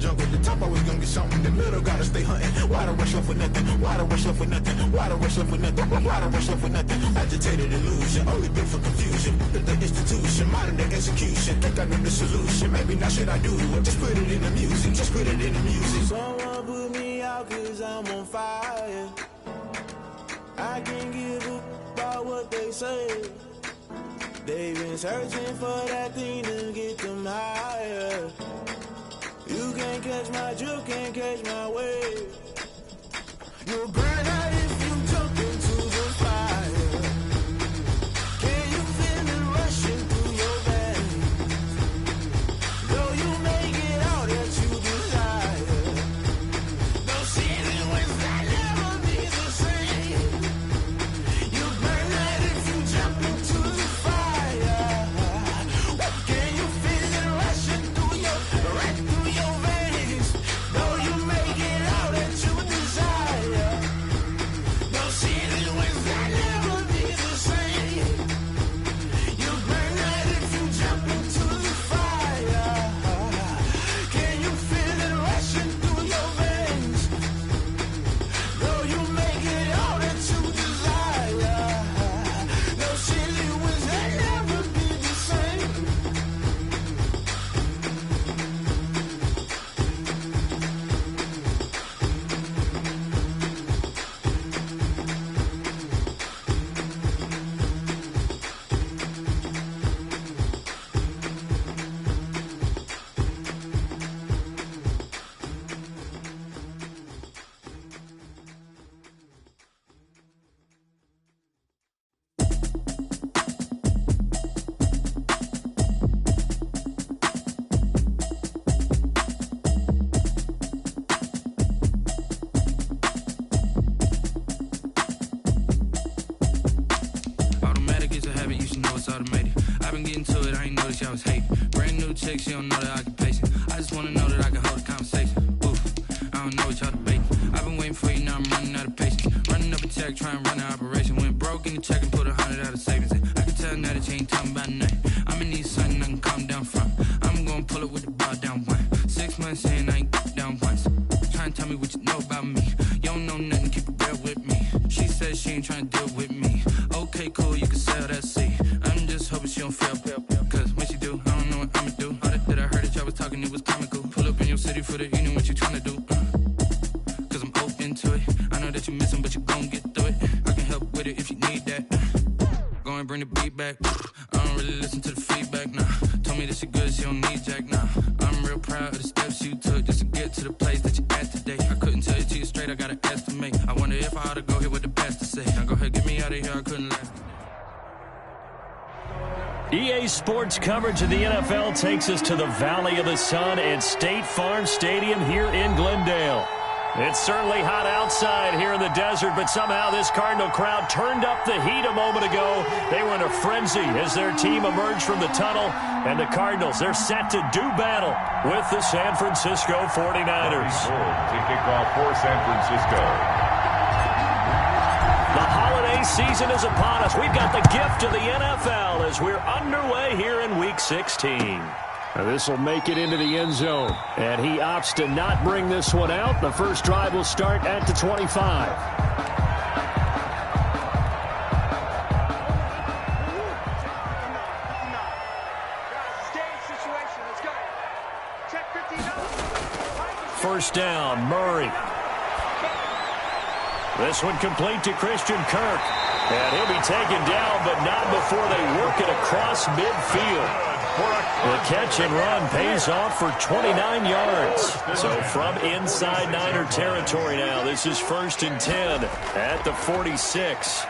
jungle. The top always gonna get something. The middle gotta stay hunting. Why the rush left with nothing? Why the rush left with nothing? Why the rush left with nothing? Why the rush left with nothing? Agitated illusion, only built for confusion. The institution, modern day execution. Think I know the solution. Maybe not should I do it? Just put it in the music. Just put it in the music. Someone put me out 'cause I'm on fire. I can't give up about what they say. They've been searching for that thing to get them higher. You can't catch my drift, can't catch my wave. You'll burn out if you jump into the fire. Can you feel it rushing through your veins? Though you make it out that you desire. No ceiling was that never be the same. You burn out if you jump into the fire. Can you feel it rushing through your veins? Though you make it out that you desire. No ceiling was that never be the same. You burn out if you jump into the fire. Can you feel it rushing through your veins? Though you make it out that you desire. No ceiling was that never be the same. Automatic is a habit, you should know it's automated. I've been getting to it, I ain't noticed y'all was hating. Brand new chick, she don't know that I can pace it. I just wanna know that I can hold a conversation. Oof, I don't know what y'all debating. I've been waiting for you, now I'm running out of patience. Running up a check, trying to run an operation. Went broke in the check and put 100 out of savings in. I can tell now that you ain't talking about nothing. I'ma need something I can calm down from. I'm gonna pull it with the ball down one. 6 months in, I ain't down once. Trying to tell me what you know about me. You don't know nothing, keep it real with me. She says she ain't trying to deal with me. Okay, cool, you can sell that seat. I'm just hoping she don't fail. Cause when she do, I don't know what I'ma do. All that I heard that y'all was talking, it was comical. Pull up in your city for the evening, what you trying to do? Cause I'm open to it. I know that you missing, but you gon' get through it. I can help with it if you need that. Go and bring the beat back. I don't really listen to the feedback, nah. Told me that she good, she don't need jack, nah. I'm real proud of the steps you took just to get to the place that you at today. I couldn't tell you to you straight, I gotta estimate. I wonder if I ought to go here with the best to say. Now go ahead, get me out of here, I couldn't last. EA Sports coverage of the NFL takes us to the Valley of the Sun and State Farm Stadium here in Glendale. It's certainly hot outside here in the desert, but somehow this Cardinal crowd turned up the heat a moment ago. They were in a frenzy as their team emerged from the tunnel, and the Cardinals, they're set to do battle with the San Francisco 49ers. To kick off for San Francisco. The holiday season is upon us. We've got the gift of the NFL as we're underway here in Week 16. This will make it into the end zone, and he opts to not bring this one out. The first drive will start at the 25. First down, Murray. This one complete to Christian Kirk. And he'll be taken down, but not before they work it across midfield. The catch and run pays off for 29 yards. So from inside Niner territory now, this is 1st and 10 at the 46.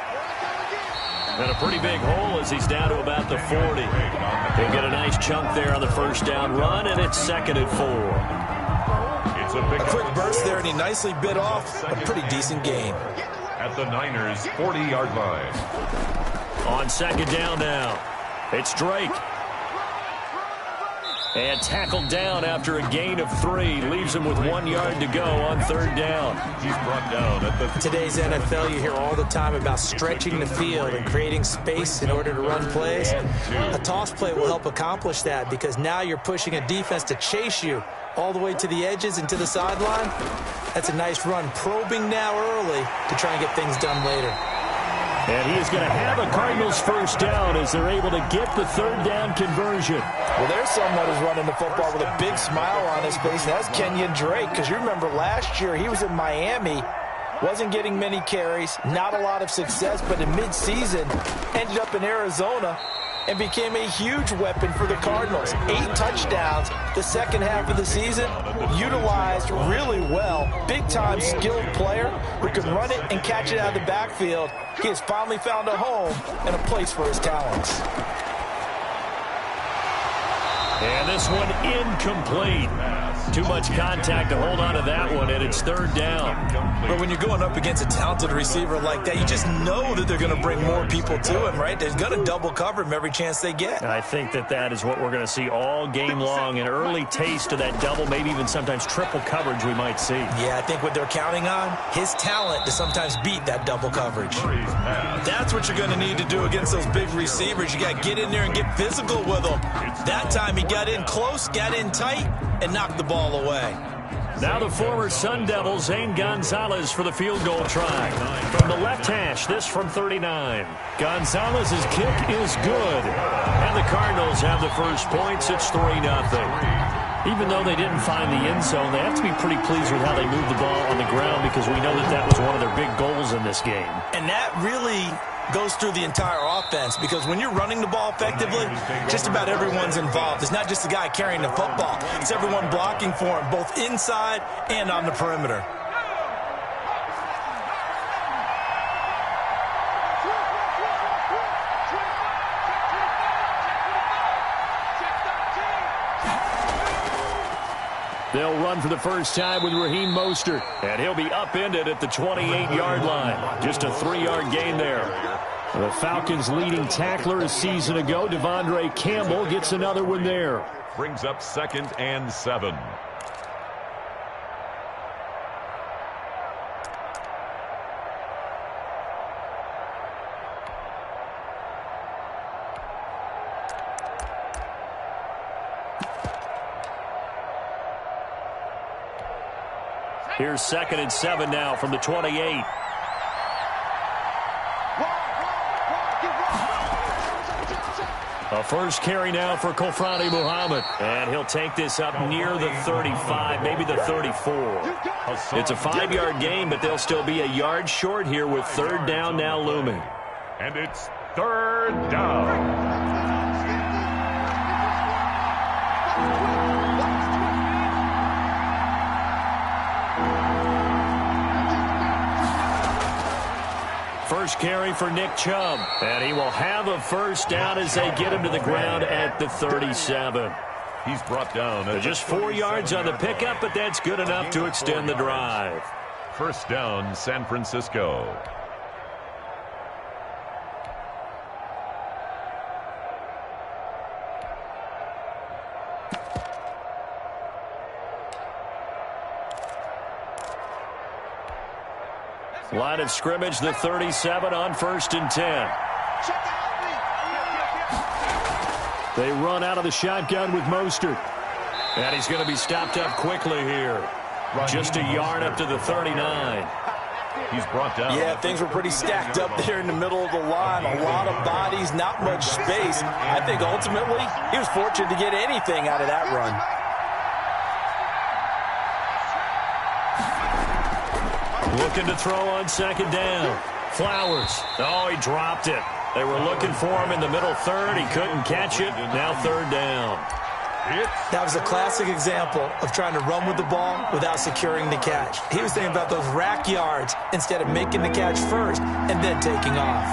And a pretty big hole as he's down to about the 40. They get a nice chunk there on the first down run, and it's 2nd and 4. It's A quick burst there, and he nicely bit off a pretty decent gain. At the Niners' 40-yard line. On 2nd down now, it's Drake. And tackled down after a gain of 3. Leaves him with 1 yard to go on 3rd down. He's brought down at the... Today's NFL, you hear all the time about stretching the field and creating space in order to run plays. A toss play will help accomplish that because now you're pushing a defense to chase you all the way to the edges and to the sideline. That's a nice run, probing now early to try and get things done later. And he is going to have a Cardinals first down as they're able to get the third down conversion. Well, there's someone who's running the football with a big smile on his face, and that's Kenyon Drake, because you remember last year he was in Miami, wasn't getting many carries, not a lot of success, but in midseason ended up in Arizona and became a huge weapon for the Cardinals. 8 touchdowns the second half of the season, utilized really well. Big-time skilled player who can run it and catch it out of the backfield. He has finally found a home and a place for his talents. And this one incomplete. Too much contact to hold on to that one, and it's third down. But when you're going up against a talented receiver like that, you just know that they're going to bring more people to him, right? They're going to double cover him every chance they get. I think that is what we're going to see all game long, an early taste of that double, maybe even sometimes triple coverage we might see. Yeah, I think what they're counting on, his talent to sometimes beat that double coverage. That's what you're going to need to do against those big receivers. You got to get in there and get physical with them. That time he got in close, got in tight, and knocked the ball away. Now the former Sun Devil, Zane Gonzalez, for the field goal try. From the left hash, this from 39. Gonzalez's kick is good. And the Cardinals have the first points. It's 3-0. Even though they didn't find the end zone, they have to be pretty pleased with how they moved the ball on the ground, because we know that was one of their big goals in this game. And that really goes through the entire offense, because when you're running the ball effectively, just about everyone's involved. It's not just the guy carrying the football. It's everyone blocking for him, both inside and on the perimeter. They'll run for the first time with Raheem Mostert, and he'll be upended at the 28-yard line. Just a 3-yard gain there. The Falcons' leading tackler a season ago, Devondre Campbell, gets another one there. Brings up 2nd and 7. Here's 2nd and 7 now from the 28. A first carry now for Kofrani Muhammad. And he'll take this up near the 35, maybe the 34. It's a 5-yard gain, but they'll still be a yard short here with third down now looming. And it's third down. First carry for Nick Chubb, and he will have a first down as they get him to the ground at the 37. He's brought down at just 4 yards on the pickup, but that's good enough to extend the drive. First down, San Francisco. Line of scrimmage, the 37 on 1st and 10. They run out of the shotgun with Mostert. And he's going to be stopped up quickly here. Just a yard up to the 39. He's brought down. Yeah, things were pretty stacked up there in the middle of the line. A lot of bodies, not much space. I think ultimately he was fortunate to get anything out of that run. Looking to throw on 2nd down. Flowers. Oh, he dropped it. They were looking for him in the middle third. He couldn't catch it. Now third down. That was a classic example of trying to run with the ball without securing the catch. He was thinking about those rack yards instead of making the catch first and then taking off.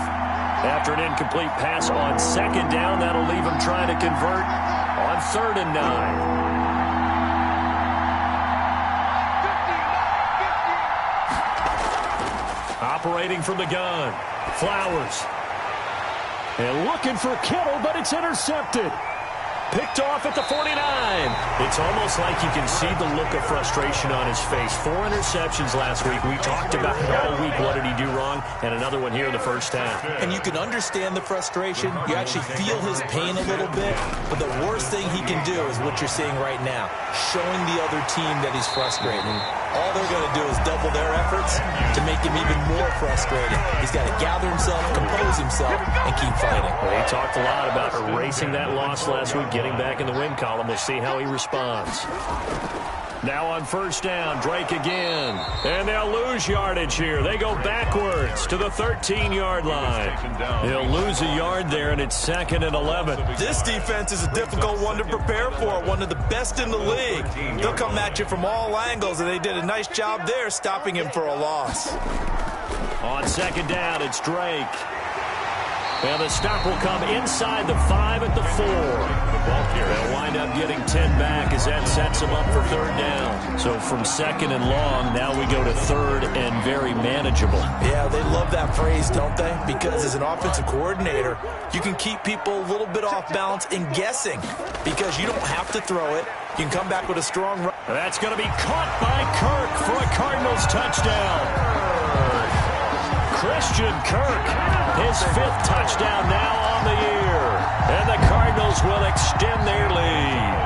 After an incomplete pass on 2nd down, that'll leave him trying to convert on 3rd and 9. Operating from the gun. Flowers. And looking for Kittle, but it's intercepted. Picked off at the 49. It's almost like you can see the look of frustration on his face. 4 interceptions last week. We talked about it all week. What did he do wrong? And another one here in the first half. And you can understand the frustration. You actually feel his pain a little bit. But the worst thing he can do is what you're seeing right now, showing the other team that he's frustrated. All they're going to do is double their efforts to make him even more frustrated. He's got to gather himself, compose himself, and keep fighting. Well, he talked a lot about erasing that loss last week, getting back in the win column. We'll see how he responds. Now on first down, Drake again. And they'll lose yardage here. They go backwards to the 13-yard line. He'll lose a yard there, and it's 2nd and 11. This defense is a difficult one to prepare for, one of the best in the league. They'll come at you from all angles, and they did a nice job there stopping him for a loss. On 2nd down, it's Drake. And the stop will come inside the 5 at the 4. They'll wind up getting 10 back as that sets them up for 3rd down. So from 2nd and long, now we go to 3rd and very manageable. Yeah, they love that phrase, don't they? Because as an offensive coordinator, you can keep people a little bit off balance and guessing because you don't have to throw it. You can come back with a strong run. That's going to be caught by Kirk for a Cardinals touchdown. Christian Kirk, his 5th touchdown now on the year. And the Cardinals will extend their lead.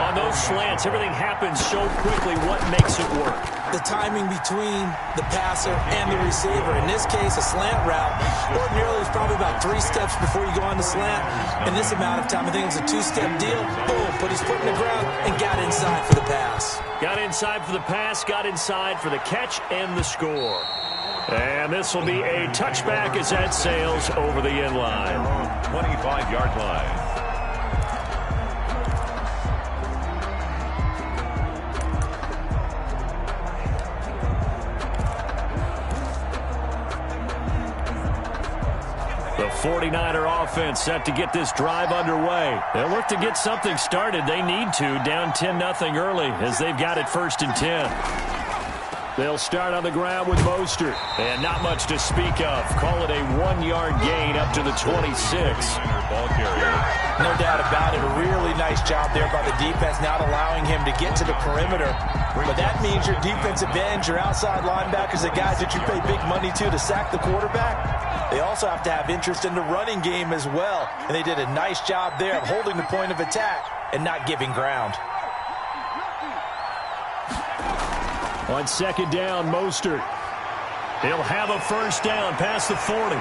On those slants, everything happens so quickly. What makes it work? The timing between the passer and the receiver. In this case, a slant route. Ordinarily, it's probably about 3 steps before you go on the slant. In this amount of time, I think it was a 2-step deal. Boom, put his foot in the ground and got inside for the pass. Got inside for the pass, got inside for the catch and the score. And this will be a touchback as that sails over the end line. 25-yard line. The 49er offense set to get this drive underway. They'll look to get something started. They need to, down 10-0 early as they've got it 1st and 10. They'll start on the ground with Mostert. And not much to speak of. Call it a 1-yard gain up to the 26. No doubt about it. A really nice job there by the defense, not allowing him to get to the perimeter. But that means your defensive ends, your outside linebackers, the guys that you pay big money to sack the quarterback, they also have to have interest in the running game as well. And they did a nice job there of holding the point of attack and not giving ground. On 2nd down, Mostert. He'll have a 1st down past the 40.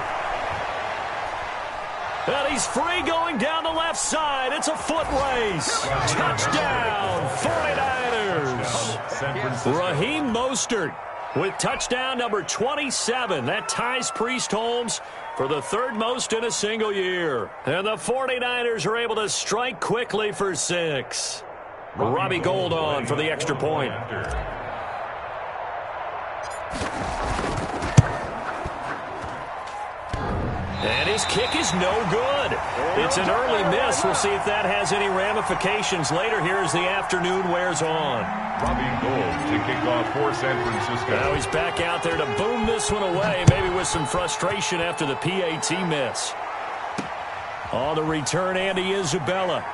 And he's free going down the left side. It's a foot race. Touchdown, 49ers. Raheem Mostert with touchdown number 27. That ties Priest Holmes for the 3rd most in a single year. And the 49ers are able to strike quickly for 6. Robbie Gould on for the extra point. And his kick is no good. It's an early miss. We'll see if that has any ramifications later here as the afternoon wears on. Robbie Gould to kick off for San Francisco. Now he's back out there to boom this one away, maybe with some frustration after the PAT miss. On the return, Andy Isabella.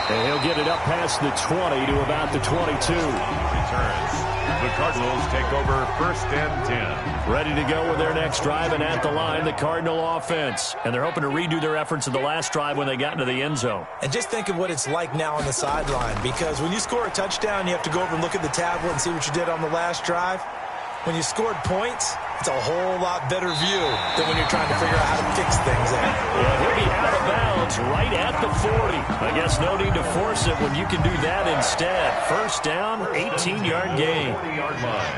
And he'll get it up past the 20 to about the 22. Returns. The Cardinals take over 1st and 10. Ready to go with their next drive, and at the line, the Cardinal offense. And they're hoping to redo their efforts in the last drive when they got into the end zone. And just think of what it's like now on the sideline, because when you score a touchdown, you have to go over and look at the tablet and see what you did on the last drive. When you scored points, it's a whole lot better view than when you're trying to figure out how to fix things out. Yeah, he'll be out of bounds right at the 40. I guess no need to force it when you can do that instead. 1st down, 18-yard gain. 40-yard line.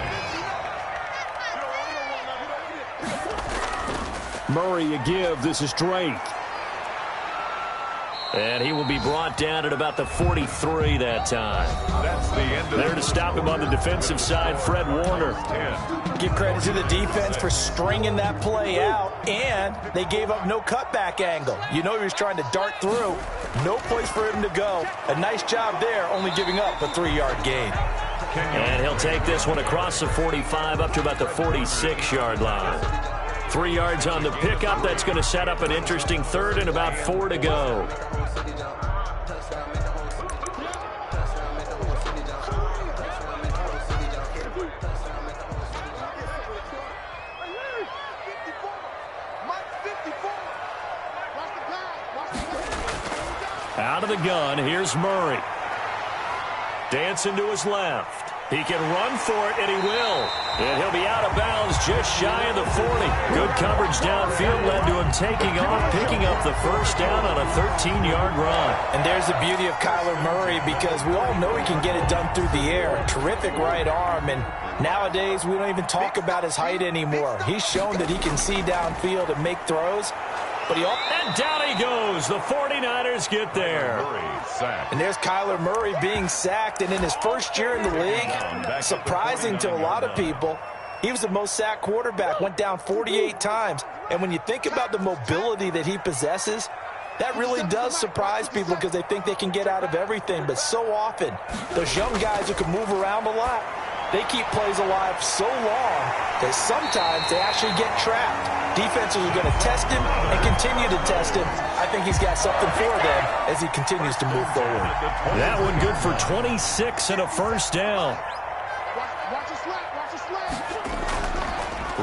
Murray a give. This is Drake. And he will be brought down at about the 43 that time. That's the end of there to stop him on the defensive side, Fred Warner. 10. Give credit to the defense for stringing that play out, and they gave up no cutback angle. You know he was trying to dart through. No place for him to go. A nice job there, only giving up a 3-yard gain. And he'll take this one across the 45 up to about the 46-yard line. 3 yards on the pickup. That's going to set up an interesting third and about 4 to go. Out of the gun, here's Murray. Dancing to his left. He can run for it, and he will. And he'll be out of bounds just shy of the 40. Good coverage downfield led to him taking off, picking up the first down on a 13-yard run. And there's the beauty of Kyler Murray, because we all know he can get it done through the air. Terrific right arm, and nowadays we don't even talk about his height anymore. He's shown that he can see downfield and make throws. And down he goes. The 49ers get there. And there's Kyler Murray being sacked. And in his first year in the league, surprising to a lot of people, he was the most sacked quarterback, went down 48 times. And when you think about the mobility that he possesses, that really does surprise people because they think they can get out of everything. But so often, those young guys who can move around a lot, they keep plays alive so long that sometimes they actually get trapped. Defenses are going to test him and continue to test him. I think he's got something for them as he continues to move forward. That one good for 26 and a first down.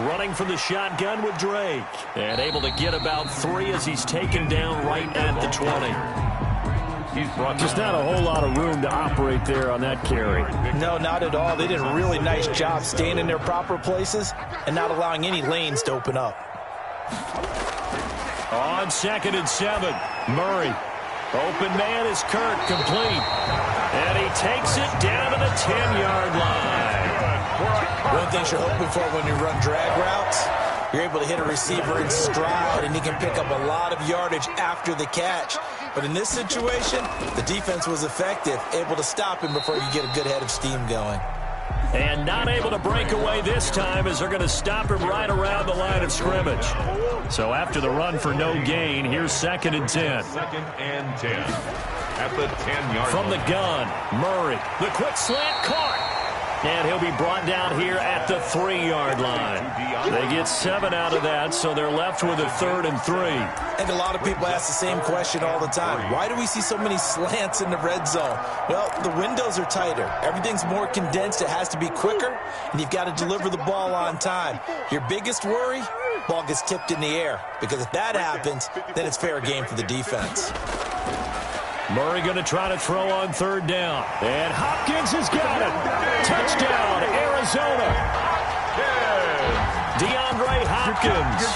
Running from the shotgun with Drake. And able to get about 3 as he's taken down right at the 20. Just not a whole lot of room to operate there on that carry. No, not at all. They did a really nice job staying in their proper places and not allowing any lanes to open up. On 2nd and 7, Murray. Open man is Kirk, complete. And he takes it down to the 10-yard line. One thing you're hoping for when you run drag routes, you're able to hit a receiver in stride, and he can pick up a lot of yardage after the catch. But in this situation, the defense was effective, able to stop him before you get a good head of steam going. And not able to break away this time as they're going to stop him right around the line of scrimmage. So after the run for no gain, here's 2nd and 10. 2nd and 10 at the 10-yard From the gun, Murray. The quick slant caught. And he'll be brought down here at the 3-yard line. They get 7 out of that, so they're left with a 3rd and 3. And a lot of people ask the same question all the time. Why do we see so many slants in the red zone? Well, the windows are tighter. Everything's more condensed. It has to be quicker, and you've got to deliver the ball on time. Your biggest worry? Ball gets tipped in the air. Because if that happens, then it's fair game for the defense. Murray going to try to throw on 3rd down. And Hopkins has got it. Touchdown, Arizona. DeAndre Hopkins.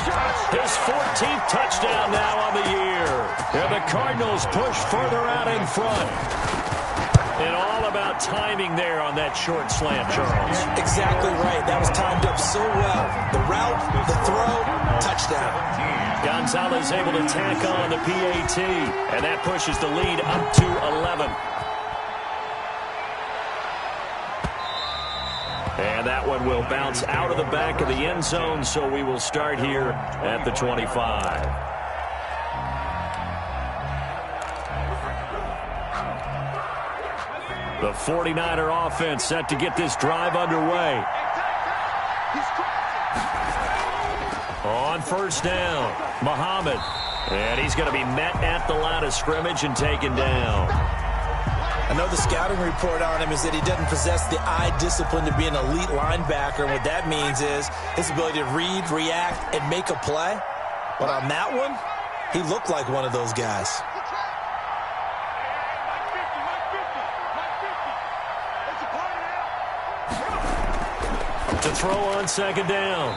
His 14th touchdown now on the year. And the Cardinals push further out in front. And all about timing there on that short slant, Charles. Exactly right. That was timed up so well. The route, the throw, touchdown. Gonzalez able to tack on the PAT, and that pushes the lead up to 11. And that one will bounce out of the back of the end zone, so we will start here at the 25. The 49er offense set to get this drive underway. On 1st down, Muhammad. And he's going to be met at the line of scrimmage and taken down. I know the scouting report on him is that he doesn't possess the eye discipline to be an elite linebacker. What that means is his ability to read, react, and make a play. But on that one, he looked like one of those guys. To throw on 2nd down.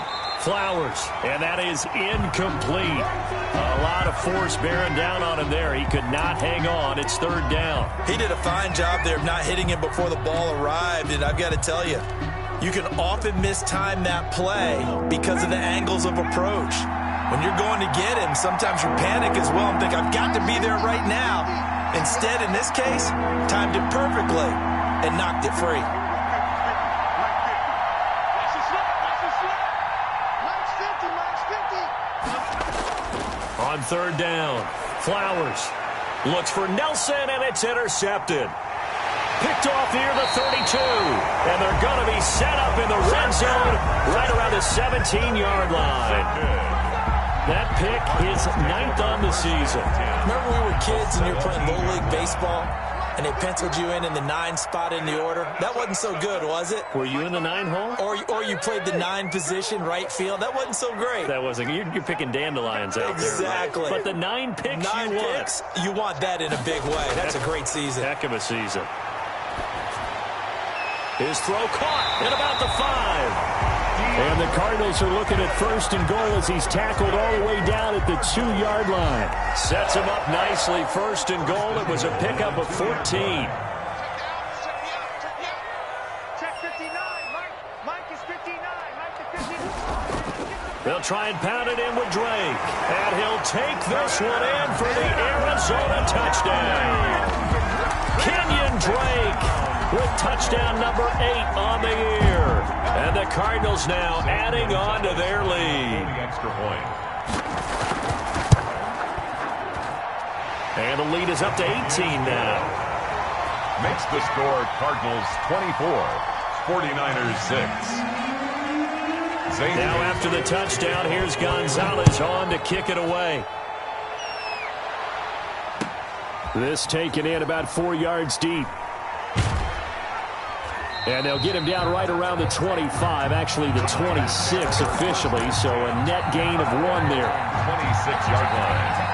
Flowers, and that is incomplete. A lot of force bearing down on him there. He could not hang on. It's 3rd down. He did a fine job there of not hitting him before the ball arrived, and I've got to tell you, you can often mistime that play because of the angles of approach. When you're going to get him, sometimes you panic as well and think, I've got to be there right now. Instead, in this case, timed it perfectly and knocked it free. On 3rd down, Flowers looks for Nelson, and it's intercepted. picked off near the 32. And they're going to be set up in the red zone right around the 17-yard line. That pick is 9th on the season. Remember we were kids and you were playing Little League baseball? And they penciled you in the 9 spot in the order. That wasn't so good, was it? Were you in the 9 hole? Or you played the 9 position, right field. That wasn't so great. That wasn't. You're picking dandelions out there. Exactly. But the 9 picks you want that in a big way. That's a great season. Heck of a season. His throw caught at about the 5. And the Cardinals are looking at 1st and goal as he's tackled all the way down at the 2-yard line. Sets him up nicely. 1st and goal. It was a pickup of 14. Check 59. Mike is 59. Mike is 59. They'll try and pound it in with Drake. And he'll take this one in for the Arizona touchdown. Kenyon Drake with touchdown number 8 on the year. And the Cardinals now adding on to their lead. Extra point. And the lead is up to 18 now. Makes the score Cardinals 24, 49ers 6. Now after the touchdown, here's Gonzalez on to kick it away. This taken in about 4 yards deep. And they'll get him down right around the 25, actually the 26 officially, so a net gain of 1 there. 26-yard line.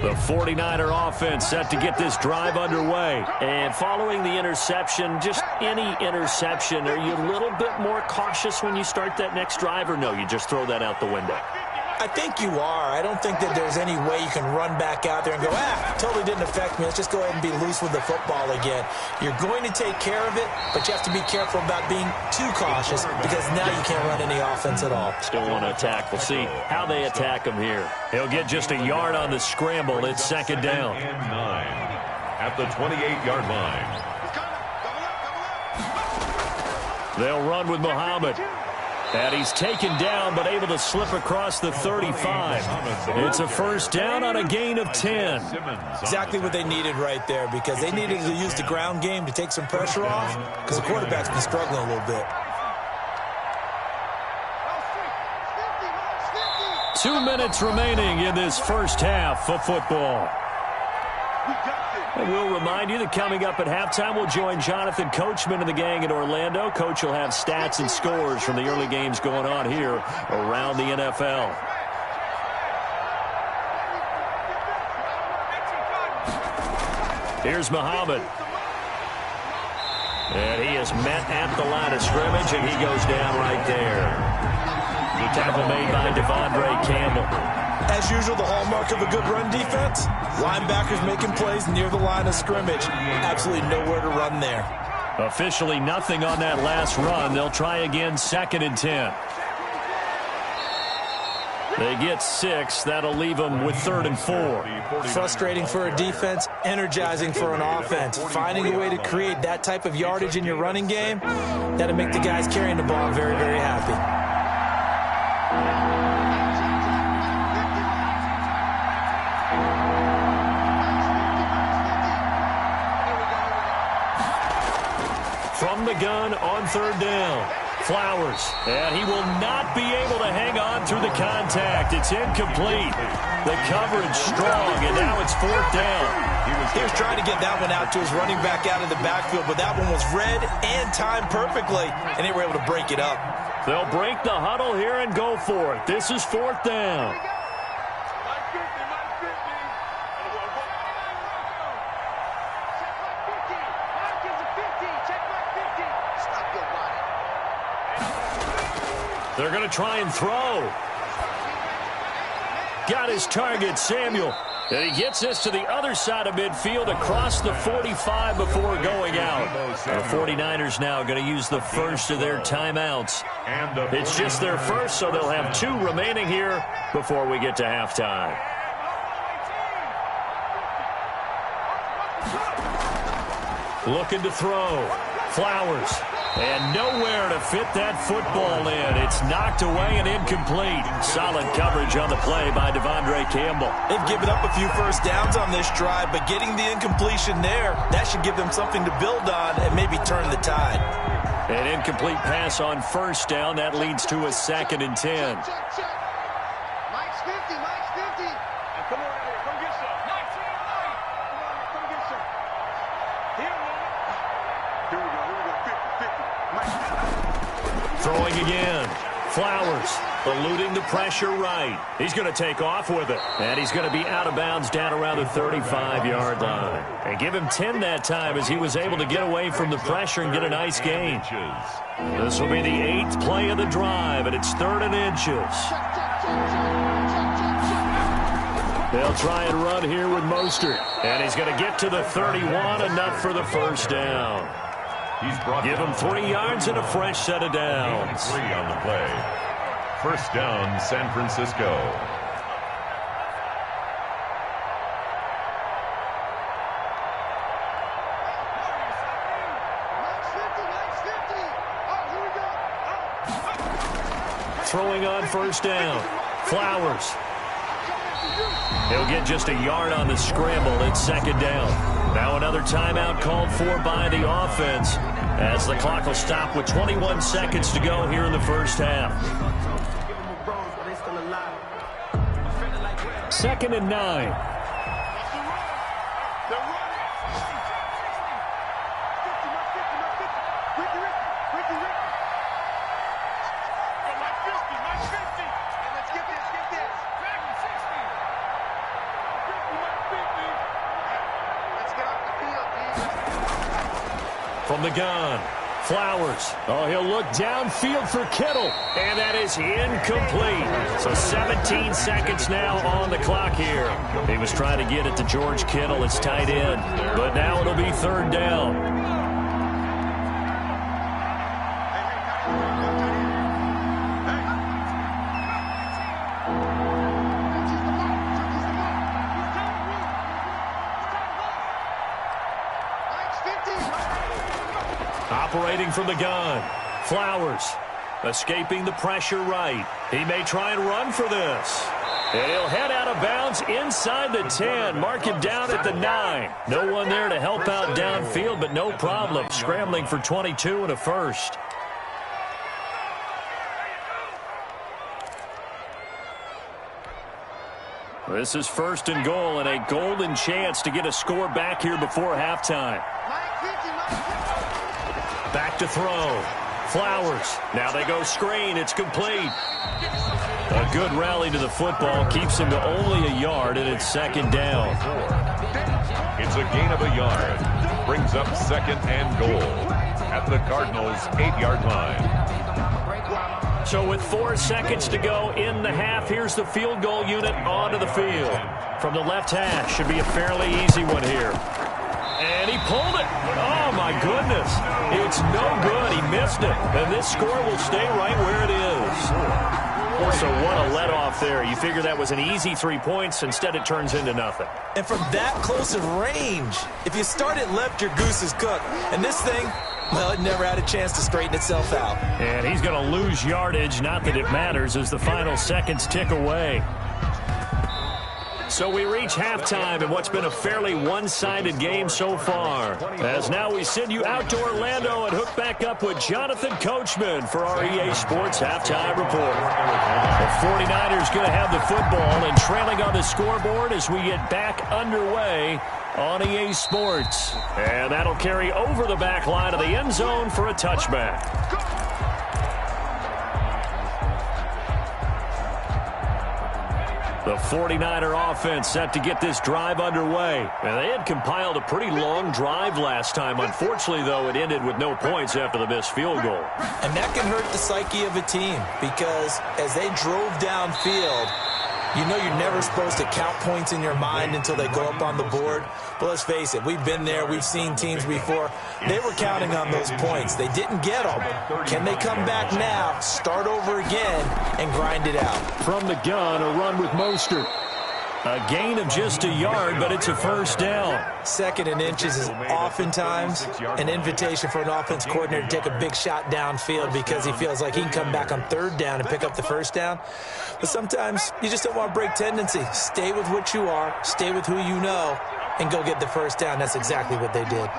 The 49er offense set to get this drive underway. And following the interception, just any interception, are you a little bit more cautious when you start that next drive, or no, you just throw that out the window? I think you are. I don't think that there's any way you can run back out there and go, totally didn't affect me. Let's just go ahead and be loose with the football again. You're going to take care of it, but you have to be careful about being too cautious because now you can't run any offense at all. Still want to attack. We'll see how they attack him here. He'll get just a yard on the scramble. It's 2nd down. And 9 at the 28-yard line. They'll run with Muhammad. And he's taken down, but able to slip across the 35. It's a 1st down on a gain of 10. Exactly what they needed right there, because they needed to use the ground game to take some pressure off, because the quarterback's been struggling a little bit. 2 minutes remaining in this first half of football. And we'll remind you that coming up at halftime, we'll join Jonathan Coachman and the gang in Orlando. Coach will have stats and scores from the early games going on here around the NFL. Here's Muhammad. And he is met at the line of scrimmage, and he goes down right there. The tackle made by Devondre Campbell. As usual, the hallmark of a good run defense, linebackers making plays near the line of scrimmage. Absolutely nowhere to run there. Officially nothing on that last run. They'll try again, 2nd and 10. They get 6. That'll leave them with 3rd and 4. Frustrating for a defense, energizing for an offense. Finding a way to create that type of yardage in your running game, that'll make the guys carrying the ball very, very happy. From the gun on 3rd down. Flowers. And he will not be able to hang on through the contact. It's incomplete. The coverage strong, and now it's 4th down. He was trying to get that one out to his running back out of the backfield, but that one was read and timed perfectly, and they were able to break it up. They'll break the huddle here and go for it. This is 4th down. They're going to try and throw. Got his target, Samuel. And he gets this to the other side of midfield across the 45 before going out. The 49ers now going to use the first of their timeouts. It's just their first, so they'll have 2 remaining here before we get to halftime. Looking to throw. Flowers. And nowhere to fit that football in. It's knocked away and incomplete. Solid coverage on the play by Devondre Campbell. They've given up a few first downs on this drive, but getting the incompletion there, that should give them something to build on and maybe turn the tide. An incomplete pass on first down. That leads to a 2nd and 10. Mike's 50, Mike's 50. Now come on out here, come get some. Mike's here, Mike. Come on, come get some. Here we go, 50, 50. Mike's 50. Throwing again. Flowers eluding the pressure right. He's going to take off with it. And he's going to be out of bounds down around the 35-yard line. And give him 10 that time as he was able to get away from the pressure and get a nice gain. This will be the 8th play of the drive, and it's 3rd and inches. They'll try and run here with Mostert. And he's going to get to the 31, enough for the first down. Give him 3 yards and a fresh set of downs. 3 on the play. First down, San Francisco. Throwing on first down. Flowers. He'll get just a yard on the scramble. It's 2nd down. Now another timeout called for by the offense as the clock will stop with 21 seconds to go here in the first half. 2nd and 9. From the gun, Flowers. Oh, he'll look downfield for Kittle. And that is incomplete. So 17 seconds now on the clock here. He was trying to get it to George Kittle, his tight end. But now it'll be 3rd down. Operating from the gun. Flowers escaping the pressure right. He may try and run for this. And he'll head out of bounds inside the 10. Mark him down at the 9. No one there to help out downfield, but no problem. Scrambling for 22 and a first. This is 1st and goal and a golden chance to get a score back here before halftime. Back to throw. Flowers. Now they go screen. It's complete. A good rally to the football keeps him to only a yard, and it's 2nd down. It's a gain of a yard. Brings up 2nd and goal at the Cardinals' 8-yard line. So with 4 seconds to go in the half, here's the field goal unit onto the field. From the left hash, should be a fairly easy one here. And he pulled it. Oh, my goodness. It's no good. He missed it. And this score will stay right where it is. So what a let-off there. You figure that was an easy 3 points. Instead, it turns into nothing. And from that close of range, if you start it left, your goose is cooked. And this thing, well, it never had a chance to straighten itself out. And he's going to lose yardage. Not that it matters as the final seconds tick away. So we reach halftime in what's been a fairly one-sided game so far. As now we send you out to Orlando and hook back up with Jonathan Coachman for our EA Sports Halftime Report. The 49ers going to have the football and trailing on the scoreboard as we get back underway on EA Sports. And that'll carry over the back line of the end zone for a touchback. The 49er offense set to get this drive underway. And they had compiled a pretty long drive last time. Unfortunately, though, it ended with no points after the missed field goal. And that can hurt the psyche of a team because as they drove downfield, you know you're never supposed to count points in your mind until they go up on the board. But let's face it, we've been there. We've seen teams before. They were counting on those points. They didn't get them. Can they come back now, start over again, and grind it out? From the gun, a run with Mostert. A gain of just a yard, but it's a first down. 2nd and inches is oftentimes an invitation for an offense coordinator to take a big shot downfield because he feels like he can come back on 3rd down and pick up the first down. But sometimes you just don't want to break tendency. Stay with what you are, stay with who you know, and go get the first down. That's exactly what they did.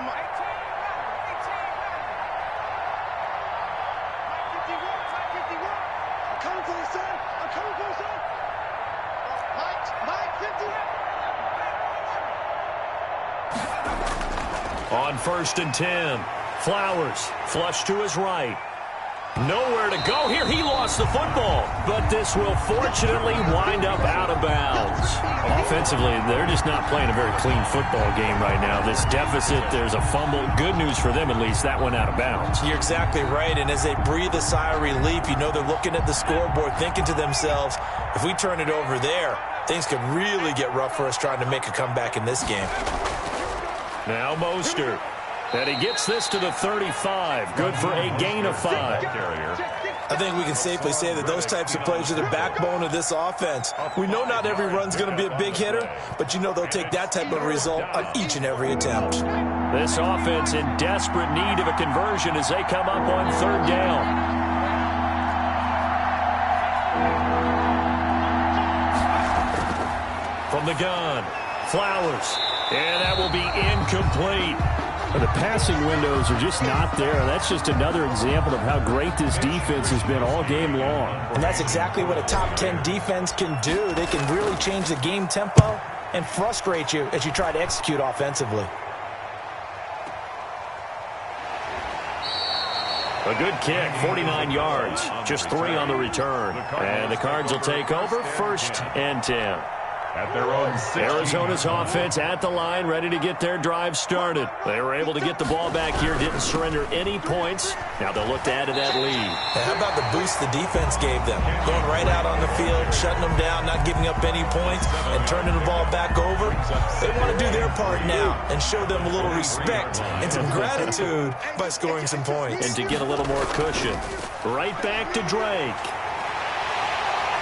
On 1st and 10, Flowers flush to his right. Nowhere to go here. He lost the football, but this will fortunately wind up out of bounds. Offensively, they're just not playing a very clean football game right now. This deficit, there's a fumble. Good news for them, at least. That went out of bounds. You're exactly right, and as they breathe a sigh of relief, you know they're looking at the scoreboard thinking to themselves, if we turn it over there, things could really get rough for us trying to make a comeback in this game. Now Mostert. And he gets this to the 35. Good for a gain of 5. I think we can safely say that those types of plays are the backbone of this offense. We know not every run's going to be a big hitter, but you know they'll take that type of result on each and every attempt. This offense in desperate need of a conversion as they come up on 3rd down. From the gun, Flowers. And that will be incomplete. The passing windows are just not there. That's just another example of how great this defense has been all game long. And that's exactly what a top 10 defense can do. They can really change the game tempo and frustrate you as you try to execute offensively. A good kick, 49 yards, just 3 on the return. And the Cards will take over 1st and 10. At their own 16. Arizona's offense at the line, ready to get their drive started. They were able to get the ball back here, didn't surrender any points. Now they'll look to add to that lead. And how about the boost the defense gave them? Going right out on the field, shutting them down, not giving up any points, and turning the ball back over. They want to do their part now and show them a little respect and some gratitude by scoring some points. And to get a little more cushion. Right back to Drake.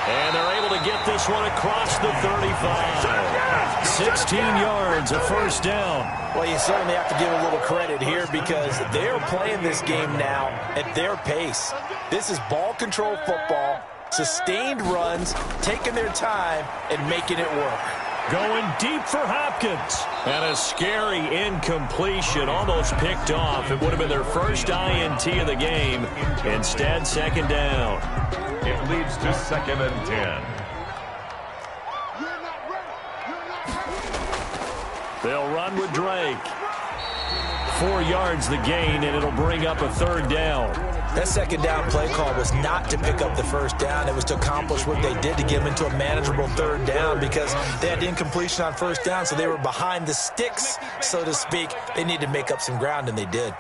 And they're able to get this one across the 35. 16 yards, a first down. Well, you certainly have to give a little credit here because they're playing this game now at their pace. This is ball control football, sustained runs, taking their time, and making it work. Going deep for Hopkins. And a scary incompletion, almost picked off. It would have been their first INT of the game. Instead, 2nd down. It leads to 2nd and 10. They'll run with Drake. 4 yards the gain, and it'll bring up a 3rd down. That 2nd down play call was not to pick up the 1st down. It was to accomplish what they did to get them into a manageable 3rd down because they had incompletion on 1st down, so they were behind the sticks, so to speak. They needed to make up some ground, and they did.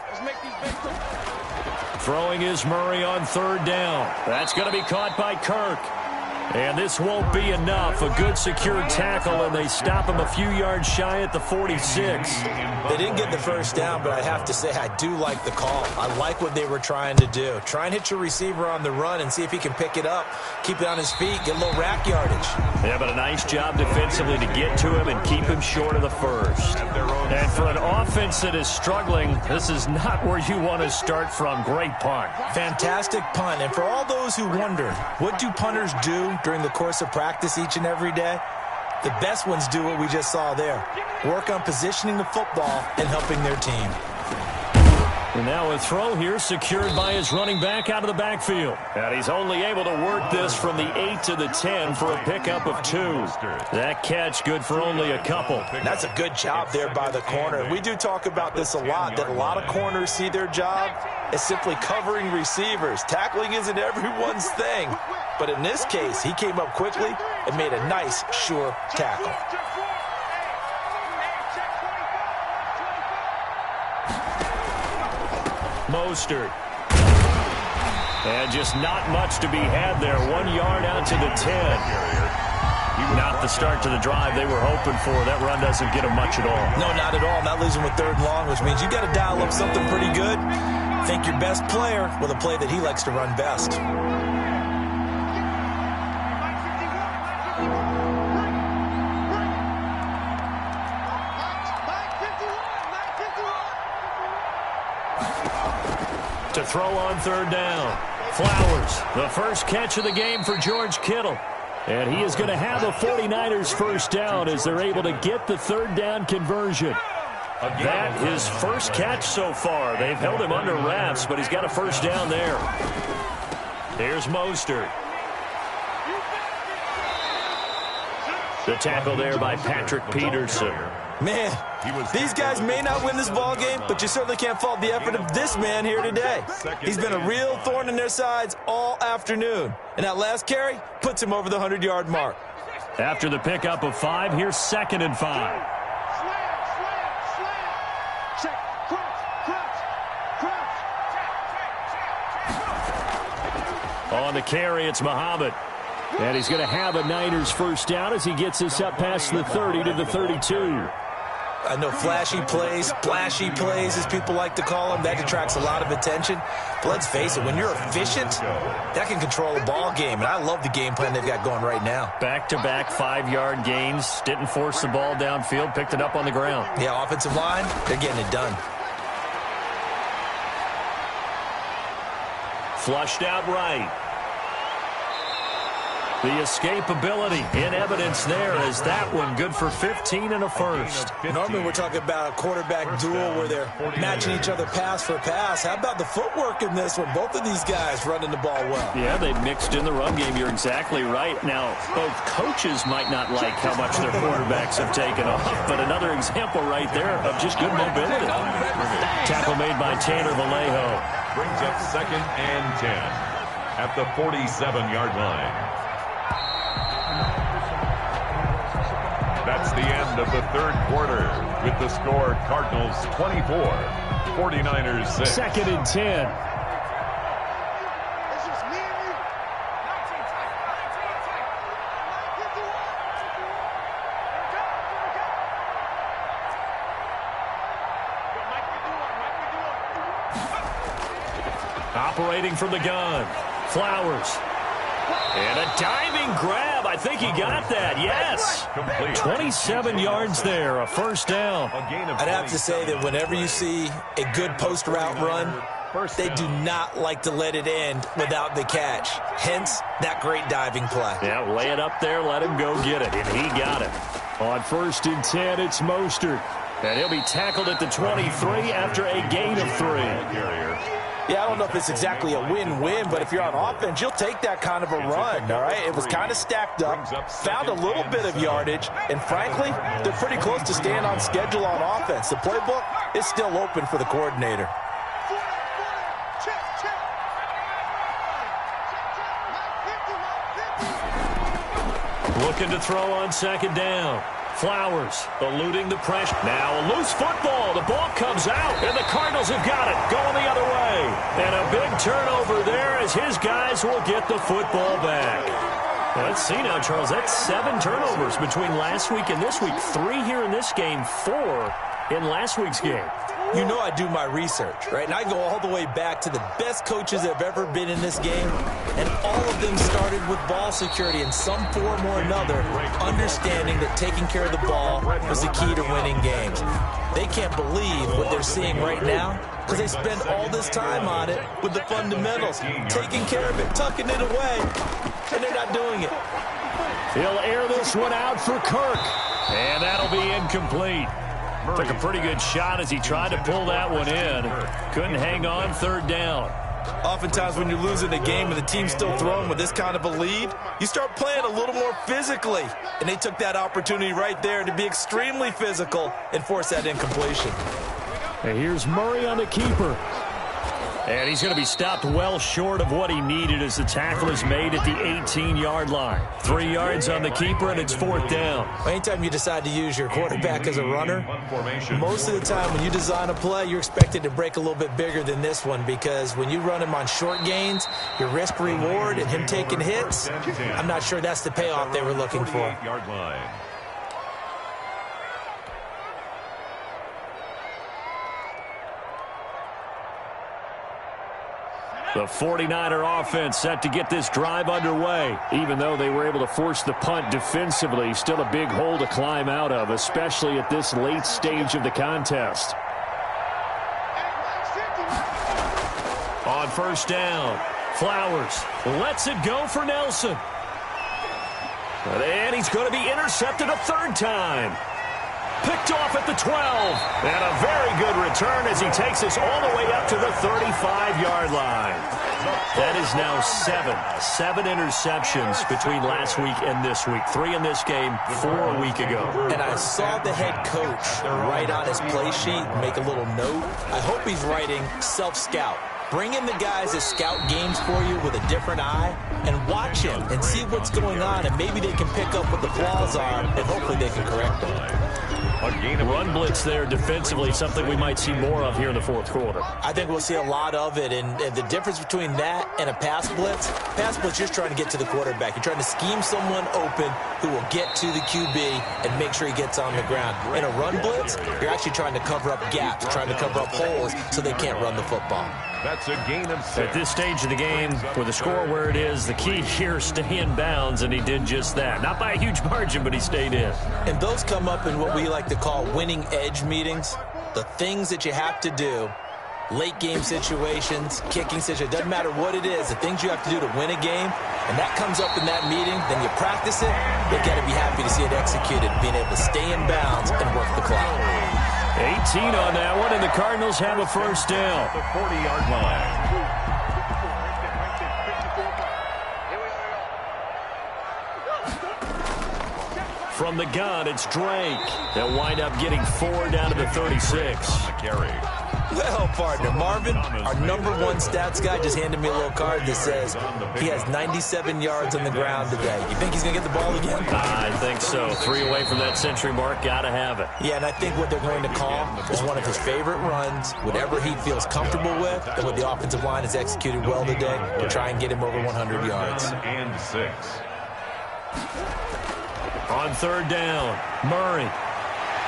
Throwing is Murray on 3rd down. That's going to be caught by Kirk. And this won't be enough. A good secure tackle, and they stop him a few yards shy at the 46. They didn't get the 1st down, but I have to say I do like the call. I like what they were trying to do. Try and hit your receiver on the run and see if he can pick it up, keep it on his feet, get a little rack yardage. Yeah, but a nice job defensively to get to him and keep him short of the 1st. And for an offense that is struggling, this is not where you want to start from. Great punt. Fantastic punt. And for all those who wonder, what do punters do during the course of practice each and every day? The best ones do what we just saw there. Work on positioning the football and helping their team. And now a throw here secured by his running back out of the backfield. And he's only able to work this from the 8 to the 10 for a pickup of 2. That catch good for only a couple. That's a good job there by the corner. We do talk about this a lot, that a lot of corners see their job as simply covering receivers. Tackling isn't everyone's thing. But in this case, he came up quickly and made a nice, sure tackle. Mostert. And just not much to be had there. 1 yard out to the 10. Not the start to the drive they were hoping for. That run doesn't get them much at all. No, not at all. Not losing with 3rd and long, which means you got to dial up something pretty good. Think your best player with a play that he likes to run best. To throw on third down. Flowers, the first catch of the game for George Kittle. And he is going to have a 49ers first down as they're able to get the third down conversion. That his first catch so far. They've held him under wraps, but he's got a first down there. Here's Mostert. The tackle there by Patrick Peterson. Man, these guys may not win this ball game, but you certainly can't fault the effort of this man here today. He's been a real thorn in their sides all afternoon. And that last carry puts him over the 100-yard mark. After the pickup of 5, here's 2nd and 5. On the carry, it's Muhammad. And he's going to have a Niners first down as he gets us up past the 30 to the 32. I know flashy plays, splashy plays, as people like to call them, that attracts a lot of attention. But let's face it, when you're efficient, that can control a ball game. And I love the game plan they've got going right now. Back-to-back 5-yard gains. Didn't force the ball downfield, picked it up on the ground. Yeah, offensive line, they're getting it done. Flushed out right. The escapability in evidence there as that one good for 15 and a first. Normally we're talking about a quarterback duel where they're matching each other pass for pass. How about the footwork in this one? Both of these guys running the ball well. Yeah, they've mixed in the run game. You're exactly right. Now, both coaches might not like how much their quarterbacks have taken off, but another example right there of just good mobility. Tackle made by Tanner Vallejo. Brings up 2nd and 10 at the 47-yard line. That's the end of the third quarter with the score Cardinals 24, 49ers 6. 2nd and 10. Operating from the gun. Flowers. And a diving grab. I think he got that. Yes. 27 yards there. A first down. I'd have to say that whenever you see a good post route run, they do not like to let it end without the catch. Hence, that great diving play. Yeah, lay it up there, let him go get it. And he got it. On 1st and 10, it's Mostert. And he'll be tackled at the 23 after a gain of 3. Yeah, I don't know if it's exactly a win-win, but if you're on offense, you'll take that kind of a run, all right? It was kind of stacked up, found a little bit of yardage, and frankly, they're pretty close to staying on schedule on offense. The playbook is still open for the coordinator. Looking to throw on 2nd down. Flowers eluding the pressure. Now a loose football. The ball comes out, and the Cardinals have got it. Going the other way. And a big turnover there as his guys will get the football back. Let's see now, Charles. That's 7 turnovers between last week and this week. 3 here in this game, 4 in last week's game. You know I do my research, right? And I go all the way back to the best coaches that have ever been in this game, and all of them started with ball security in some form or another, understanding that taking care of the ball was the key to winning games. They can't believe what they're seeing right now because they spend all this time on it with the fundamentals, taking care of it, tucking it away, and they're not doing it. He'll air this one out for Kirk, and that'll be incomplete. Took a pretty good shot as he tried to pull that one in. Couldn't hang on 3rd down. Oftentimes when you're losing a game and the team's still throwing with this kind of a lead, you start playing a little more physically. And they took that opportunity right there to be extremely physical and force that incompletion. And here's Murray on the keeper. And he's going to be stopped well short of what he needed as the tackle is made at the 18-yard line. 3 yards on the keeper, and it's 4th down. Anytime you decide to use your quarterback as a runner, most of the time when you design a play, you're expected to break a little bit bigger than this one because when you run him on short gains, your risk-reward and him taking hits, I'm not sure that's the payoff they were looking for. The 49er offense set to get this drive underway. Even though they were able to force the punt defensively, still a big hole to climb out of, especially at this late stage of the contest. On first down, Flowers lets it go for Nelson. And he's going to be intercepted a third time. Picked off at the 12. And a very good return as he takes us all the way up to the 35-yard line. That is now seven interceptions between last week and this week. 3 in this game, 4 a week ago. And I saw the head coach write on his play sheet, make a little note. I hope he's writing self-scout. Bring in the guys that scout games for you with a different eye and watch him and see what's going on, and maybe they can pick up what the flaws are, and hopefully they can correct them. Run blitz there defensively, something we might see more of here in the fourth quarter. I think we'll see a lot of it, and the difference between that and a pass blitz, you're just trying to get to the quarterback. You're trying to scheme someone open who will get to the QB and make sure he gets on the ground. In a run blitz, you're actually trying to cover up gaps, trying to cover up holes so they can't run the football. That's a gain of 6. At this stage of the game, with the score where it is, the key here is stay in bounds, and he did just that. Not by a huge margin, but he stayed in. And those come up in what we like to call winning edge meetings. The things that you have to do, late game situations, kicking situations, doesn't matter what it is, the things you have to do to win a game, and that comes up in that meeting, then you practice it, you've got to be happy to see it executed, being able to stay in bounds and work the clock. 18 on that one, and the Cardinals have a first down. The 40-yard line. From the gun, it's Drake. They'll wind up getting 4 down to the 36. On the carry. Well, partner, Marvin, our number 1 stats guy just handed me a little card that says he has 97 yards on the ground today. You think he's going to get the ball again? I think so. 3 away from that century mark. Got to have it. Yeah, and I think what they're going to call is one of his favorite runs, whatever he feels comfortable with, and what the offensive line has executed well today to try and get him over 100 yards. And 6. On third down, Murray.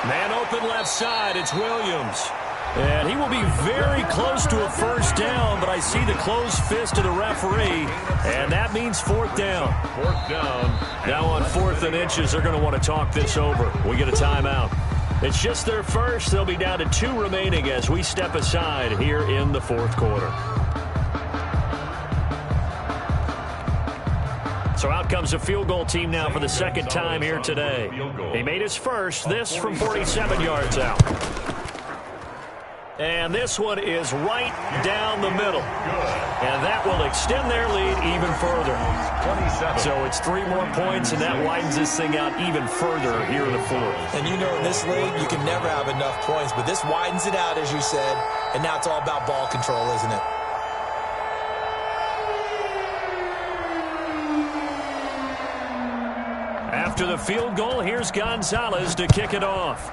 Man open left side, it's Williams. And he will be very close to a first down, but I see the closed fist of the referee, and that means 4th down. 4th down. Now on 4th and inches, they're going to want to talk this over. We get a timeout. It's just their first. They'll be down to 2 remaining as we step aside here in the fourth quarter. So out comes a field goal team now for the second time here today. He made his first, this from 47 yards out. And this one is right down the middle. And that will extend their lead even further. So it's 3 more points, and that widens this thing out even further here in the fourth. And you know in this league, you can never have enough points, but this widens it out, as you said, and now it's all about ball control, isn't it? After the field goal, here's Gonzalez to kick it off.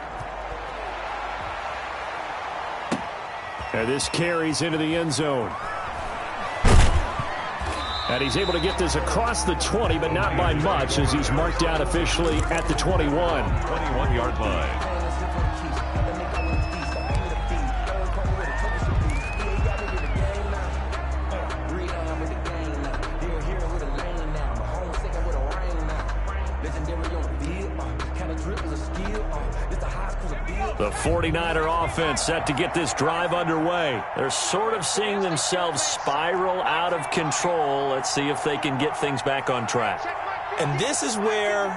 And this carries into the end zone. And he's able to get this across the 20, but not by much, as he's marked out officially at the 21. 21-yard line. The 49er offense set to get this drive underway. They're sort of seeing themselves spiral out of control. Let's see if they can get things back on track. And this is where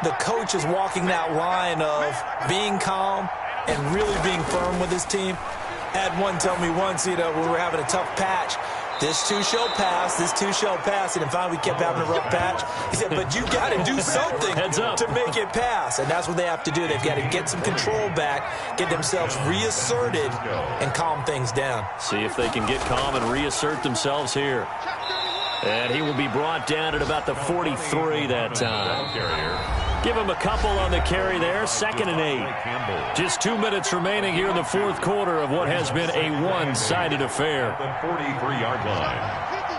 the coach is walking that line of being calm and really being firm with his team. Had one tell me once, when we were having a tough patch, this too shall pass, this too shall pass. And finally we kept having a rough patch. He said, but you got to do something to make it pass. And that's what they have to do. They've got to get some control back, get themselves reasserted, and calm things down. See if they can get calm and reassert themselves here. And he will be brought down at about the 43 that time. Give him a couple on the carry there. 2nd and 8. Just 2 minutes remaining here in the fourth quarter of what has been a one-sided affair. The 43-yard line.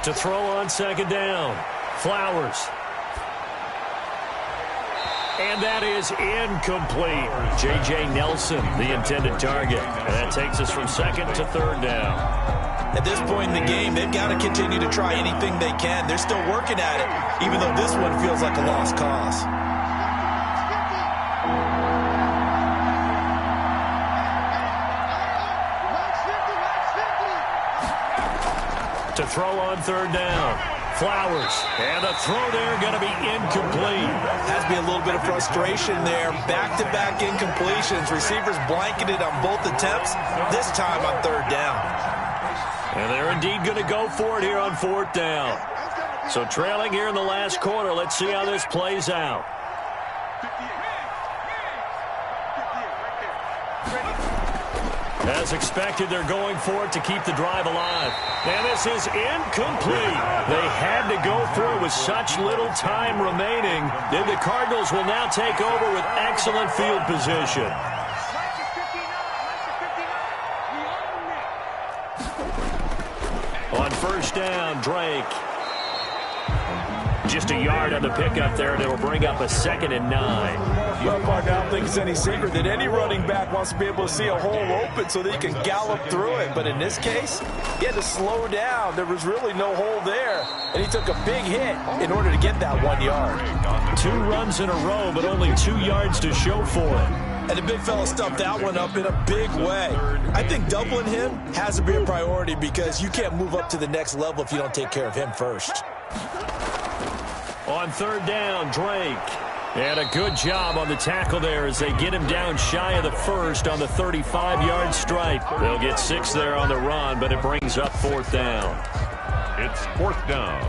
To throw on 2nd down. Flowers. And that is incomplete. J.J. Nelson, the intended target. And that takes us from 2nd to 3rd down. At this point in the game, they've got to continue to try anything they can. They're still working at it, even though this one feels like a lost cause. To throw on third down. Flowers. And the throw there going to be incomplete. Has to be a little bit of frustration there. Back-to-back incompletions. Receivers blanketed on both attempts, this time on third down. And they're indeed going to go for it here on fourth down. So trailing here in the last quarter. Let's see how this plays out. As expected, they're going for it to keep the drive alive. And this is incomplete. They had to go through with such little time remaining. Then the Cardinals will now take over with excellent field position. On first down, Drake. Just a yard on the pickup there, and it'll bring up a 2nd and 9. Well, Mark, I don't think it's any secret that any running back wants to be able to see a hole open so that he can gallop through it. But in this case, he had to slow down. There was really no hole there, and he took a big hit in order to get that 1 yard. 2 runs in a row, but only 2 yards to show for it. And the big fella stuffed that one up in a big way. I think doubling him has to be a priority because you can't move up to the next level if you don't take care of him first. On third down, Drake. And a good job on the tackle there as they get him down shy of the first on the 35-yard stripe. They'll get 6 there on the run, but it brings up fourth down. It's fourth down.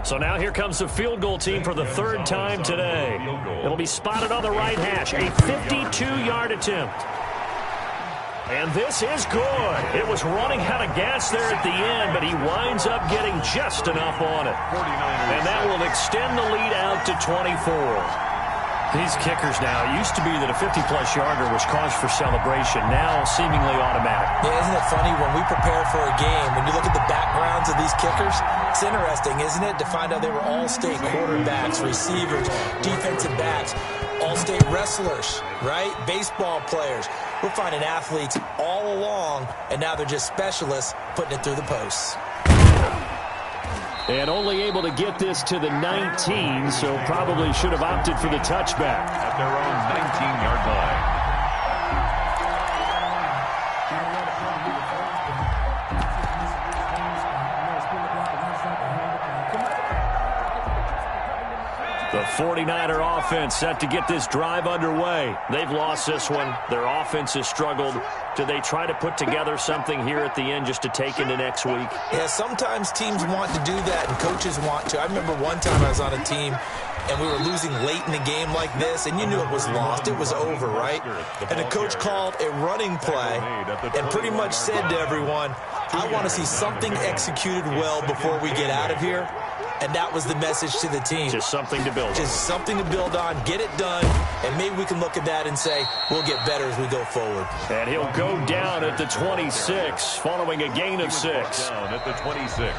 So now here comes the field goal team for the 3rd time today. It'll be spotted on the right hash. A 52-yard attempt. And this is good. It was running out of gas there at the end, but he winds up getting just enough on it. And that will extend the lead out to 24. These kickers now, it used to be that a 50-plus yarder was cause for celebration. Now seemingly automatic. Yeah, isn't it funny when we prepare for a game, when you look at the backgrounds of these kickers, it's interesting, isn't it, to find out they were all-state quarterbacks, receivers, defensive backs, all-state wrestlers, right? Baseball players. We're finding athletes all along, and now they're just specialists putting it through the posts. And only able to get this to the 19, so probably should have opted for the touchback. At their own 19-yard line. The 49er offense set to get this drive underway. They've lost this one. Their offense has struggled. Do they try to put together something here at the end just to take into next week? Yeah, sometimes teams want to do that and coaches want to. I remember one time I was on a team and we were losing late in the game like this, and you knew it was lost. It was over, right? And the coach called a running play and pretty much said to everyone, I want to see something executed well before we get out of here. And that was the message to the team. Just something to build on. Just something to build on, get it done, and maybe we can look at that and say, we'll get better as we go forward. And he'll go down at the 26, following a gain of 6. Down at the 26.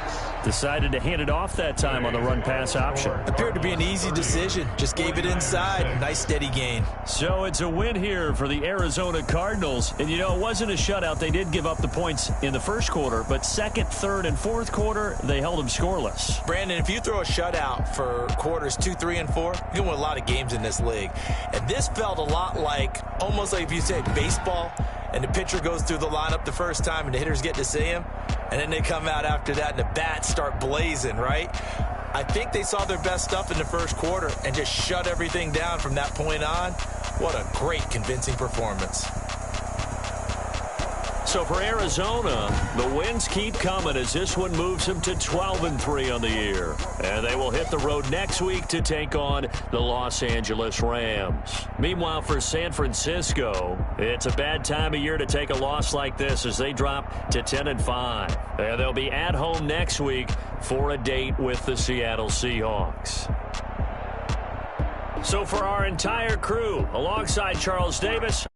Decided to hand it off that time on the run-pass option. Appeared to be an easy decision. Just gave it inside. Nice steady gain. So it's a win here for the Arizona Cardinals. And, you know, it wasn't a shutout. They did give up the points in the first quarter, but second, third, and fourth quarter, they held them scoreless. Brandon, if you throw a shutout for quarters 2, 3, and 4, you can win a lot of games in this league. And this felt a lot like, almost like if you say baseball, and the pitcher goes through the lineup the first time and the hitters get to see him, and then they come out after that and the bats start blazing, right? I think they saw their best stuff in the first quarter and just shut everything down from that point on. What a great, convincing performance. So for Arizona, the wins keep coming as this one moves them to 12-3 on the year. And they will hit the road next week to take on the Los Angeles Rams. Meanwhile, for San Francisco, it's a bad time of year to take a loss like this as they drop to 10-5. And they'll be at home next week for a date with the Seattle Seahawks. So for our entire crew, alongside Charles Davis,